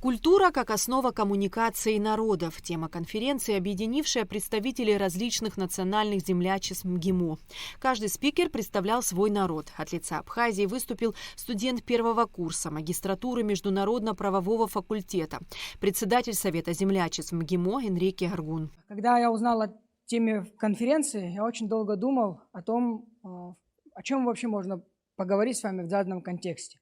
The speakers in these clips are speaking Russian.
Культура как основа коммуникации народов. Тема конференции, объединившая представителей различных национальных землячеств МГИМО. Каждый спикер представлял свой народ. От лица Абхазии выступил студент первого курса магистратуры Международно-правового факультета, председатель Совета землячеств МГИМО Энрике Аргун. Когда я узнал о теме конференции, я очень долго думал о том, о чем вообще можно поговорить с вами в данном контексте.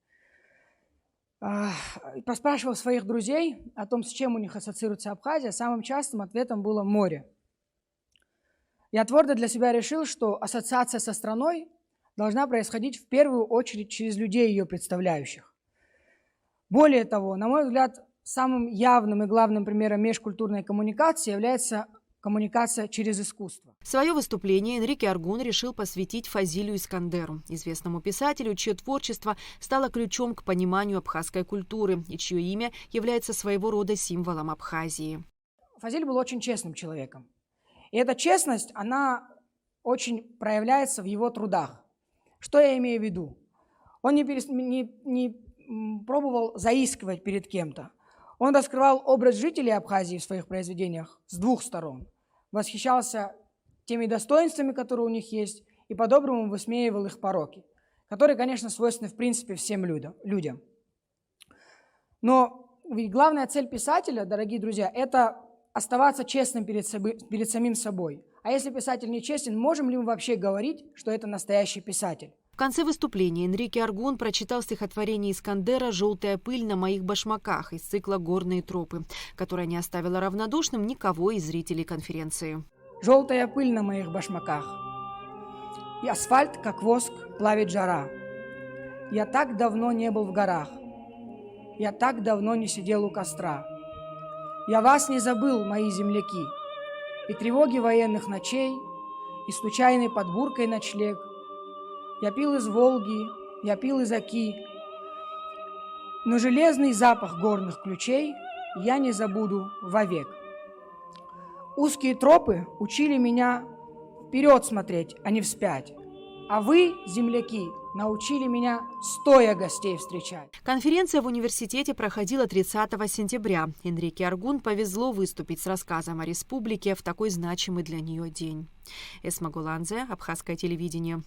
Поспрашивал своих друзей о том, с чем у них ассоциируется Абхазия. Самым частым ответом было море. Я твердо для себя решил, что ассоциация со страной должна происходить в первую очередь через людей, ее представляющих. Более того, на мой взгляд, самым явным и главным примером межкультурной коммуникации является коммуникация через искусство. Свое выступление Энрике Аргун решил посвятить Фазилю Искандеру, известному писателю, чье творчество стало ключом к пониманию абхазской культуры и чье имя является своего рода символом Абхазии. Фазиль был очень честным человеком. И эта честность, она очень проявляется в его трудах. Что я имею в виду? Он не пробовал заискивать перед кем-то. Он раскрывал образ жителей Абхазии в своих произведениях с двух сторон. Восхищался теми достоинствами, которые у них есть, и по-доброму высмеивал их пороки, которые, конечно, свойственны в принципе всем людям. Но ведь главная цель писателя, дорогие друзья, это оставаться честным перед самим собой. А если писатель не честен, можем ли мы вообще говорить, что это настоящий писатель? В конце выступления Энрике Аргун прочитал стихотворение Искандера «Желтая пыль на моих башмаках» из цикла «Горные тропы», которое не оставило равнодушным никого из зрителей конференции. «Желтая пыль на моих башмаках, и асфальт, как воск, плавит жара. Я так давно не был в горах, я так давно не сидел у костра. Я вас не забыл, мои земляки, и тревоги военных ночей, и случайной под буркой ночлег. Я пил из Волги, я пил из Оки, но железный запах горных ключей я не забуду вовек. Узкие тропы учили меня вперед смотреть, а не вспять. А вы, земляки, научили меня стоя гостей встречать». Конференция в университете проходила 30 сентября. Энрике Аргун повезло выступить с рассказом о республике в такой значимый для нее день. Эсма Гуланзе, Абхазское телевидение.